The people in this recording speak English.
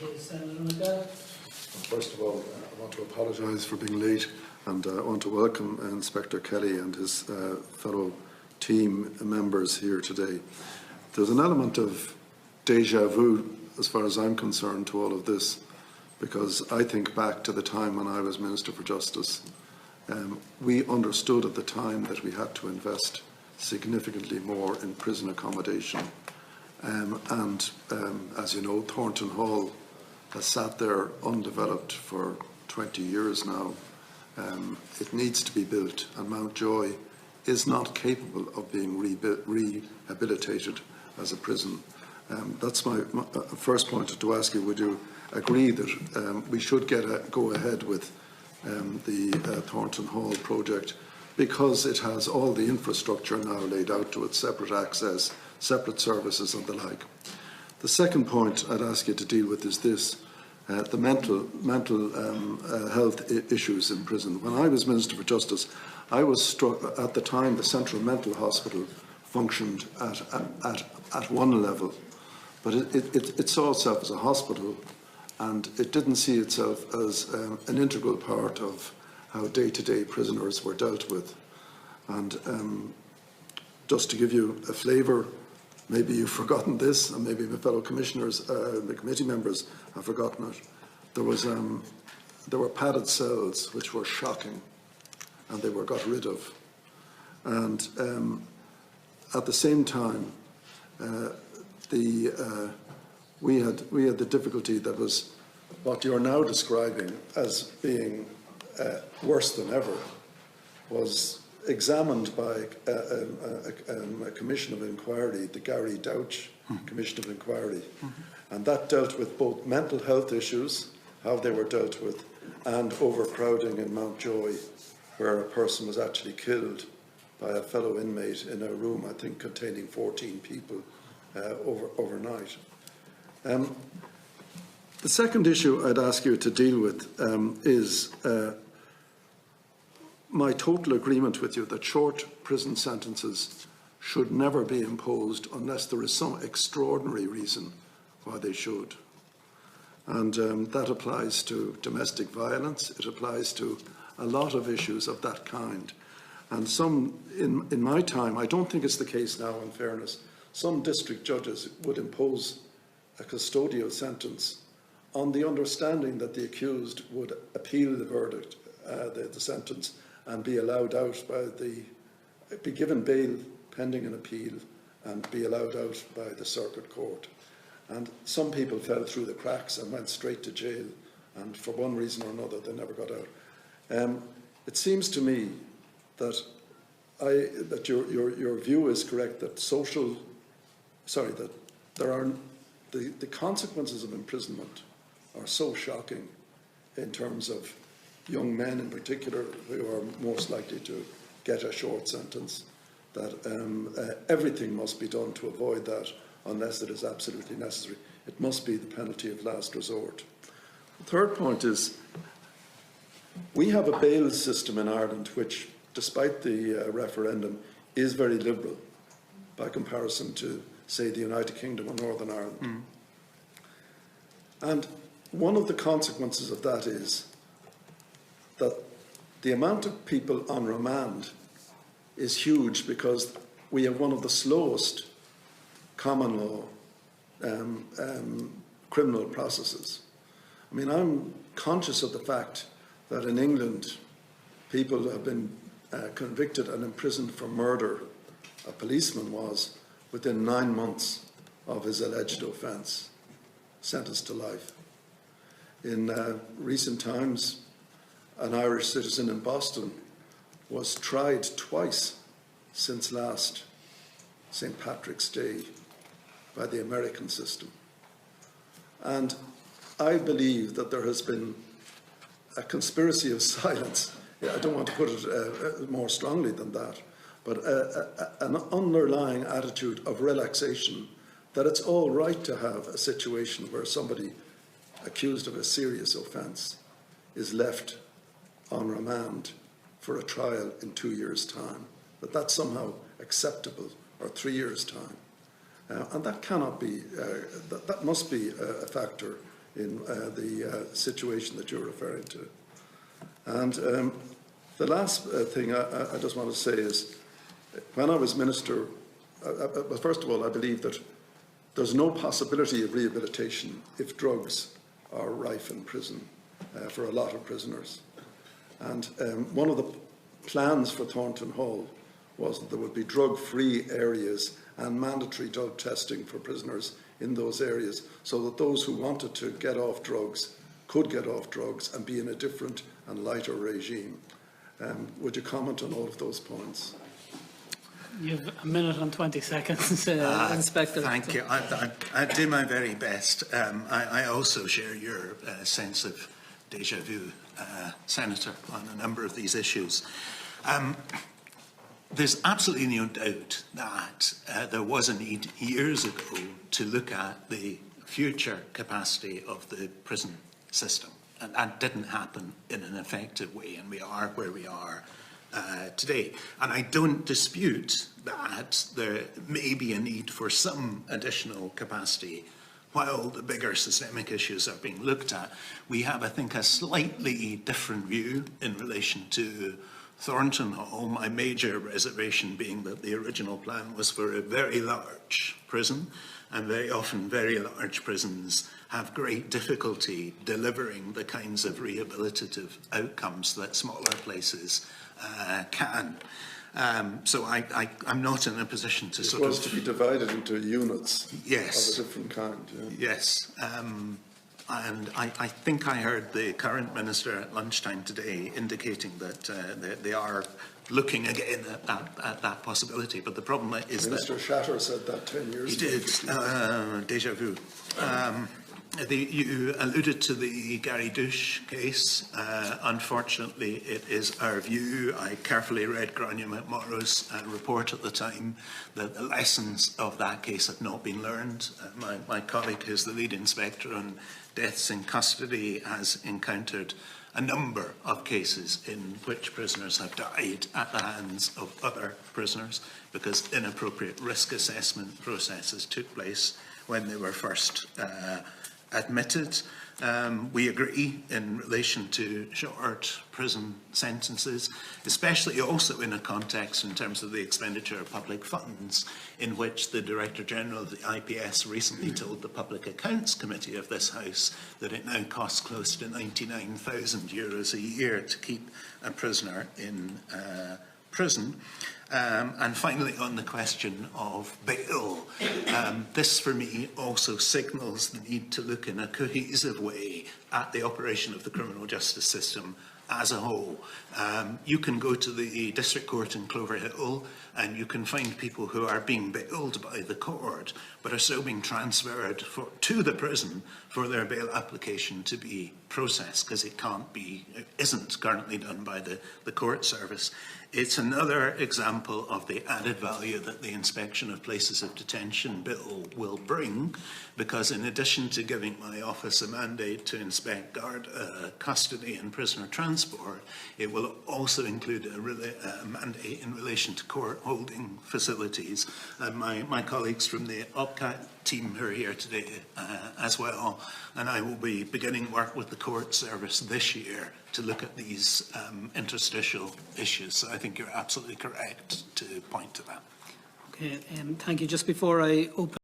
Thank you, Senator McGowan. First of all, I want to apologise for being late, and I want to welcome Inspector Kelly and his fellow team members here today. There's an element of déjà vu, as far as I'm concerned, to all of this, because I think back to the time when I was Minister for Justice. We understood at the time that we had to invest significantly more in prison accommodation. As you know, Thornton Hall has sat there undeveloped for 20 years now. It needs to be built, and Mountjoy is not capable of being rehabilitated as a prison. That's my first point to ask you. Would you agree that we should go ahead with the Thornton Hall project, because it has all the infrastructure now laid out to it, separate access, separate services and the like? The second point I'd ask you to deal with is this, the mental health issues in prison. When I was Minister for Justice, I was struck at the time the Central Mental Hospital functioned at one level, but it saw itself as a hospital, and it didn't see itself as an integral part of how day-to-day prisoners were dealt with. And just to give you a flavour, maybe you've forgotten this, and maybe my fellow commissioners, the committee members have forgotten it. There were padded cells which were shocking, and they were got rid of. And at the same time, we had the difficulty that was what you're now describing as being worse than ever, was examined by a commission of inquiry, the Gary Douch Commission of Inquiry, and that dealt with both mental health issues, how they were dealt with, and overcrowding in Mountjoy, where a person was actually killed by a fellow inmate in a room, I think, containing 14 people overnight. The second issue I'd ask you to deal with is my total agreement with you that short prison sentences should never be imposed unless there is some extraordinary reason why they should. And that applies to domestic violence. It applies to a lot of issues of that kind. And some, in my time, I don't think it's the case now, in fairness, some district judges would impose a custodial sentence on the understanding that the accused would appeal the verdict, the sentence, and be allowed out be given bail pending an appeal and be allowed out by the circuit court. And some people fell through the cracks and went straight to jail, and for one reason or another they never got out. It seems to me that your view is correct, that the consequences of imprisonment are so shocking in terms of young men in particular, who are most likely to get a short sentence, that everything must be done to avoid that unless it is absolutely necessary. It must be the penalty of last resort. The third point is, we have a bail system in Ireland which, despite the referendum, is very liberal by comparison to, say, the United Kingdom or Northern Ireland. And one of the consequences of that is that the amount of people on remand is huge, because we have one of the slowest common law criminal processes. I mean, I'm conscious of the fact that in England, people have been convicted and imprisoned for murder. A policeman was, within 9 months of his alleged offence, sentenced to life. In recent times, an Irish citizen in Boston was tried twice since last St. Patrick's Day by the American system. And I believe that there has been a conspiracy of silence. I don't want to put it more strongly than that, but an underlying attitude of relaxation, that it's all right to have a situation where somebody accused of a serious offence is left on remand for a trial in 2 years' time, that that's somehow acceptable, or 3 years' time. And that cannot be, that must be a factor in the situation that you're referring to. And the last thing I just want to say is, when I was Minister, well, first of all, I believe that there's no possibility of rehabilitation if drugs are rife in prison for a lot of prisoners. And one of the plans for Thornton Hall was that there would be drug-free areas and mandatory drug testing for prisoners in those areas, so that those who wanted to get off drugs could get off drugs and be in a different and lighter regime. Would you comment on all of those points? You have a minute and 20 seconds, Inspector. Thank you. I do my very best. I also share your sense of déjà vu, Senator, on a number of these issues. There's absolutely no doubt that there was a need years ago to look at the future capacity of the prison system. And that didn't happen in an effective way, and we are where we are today. And I don't dispute that there may be a need for some additional capacity while the bigger systemic issues are being looked at. We have, I think, a slightly different view in relation to Thornton Hall, my major reservation being that the original plan was for a very large prison, and very often very large prisons have great difficulty delivering the kinds of rehabilitative outcomes that smaller places can. So I'm not in a position to sort of... It was to be divided into units, yes, of a different kind. Yeah. Yes. And I think I heard the current minister at lunchtime today indicating that they are looking again at that possibility. But the problem is Minister Shatter said that 10 years ago. He did. Déjà vu. You alluded to the Gary Douche case. Unfortunately, it is our view. I carefully read Gráinne McMorrow's report at the time that the lessons of that case had not been learned. My colleague, who's the lead inspector on deaths in custody, has encountered a number of cases in which prisoners have died at the hands of other prisoners because inappropriate risk assessment processes took place when they were first admitted. We agree in relation to short prison sentences, especially also in a context in terms of the expenditure of public funds, in which the Director General of the IPS recently told the Public Accounts Committee of this House that it now costs close to €99,000 a year to keep a prisoner in prison. And finally, on the question of bail, this for me also signals the need to look in a cohesive way at the operation of the criminal justice system as a whole. You can go to the district court in Cloverhill and you can find people who are being bailed by the court but are still being transferred to the prison for their bail application to be processed because it isn't currently done by the court service. It's another example of the added value that the inspection of places of detention bill will bring, because in addition to giving my office a mandate to inspect guard custody and prisoner transport, it will also include a mandate in relation to court holding facilities. And my colleagues from the OPCAT team who are here today as well, and I will be beginning work with the court service this year to look at these interstitial issues. So I think you're absolutely correct to point to that. Okay, thank you. Just before I open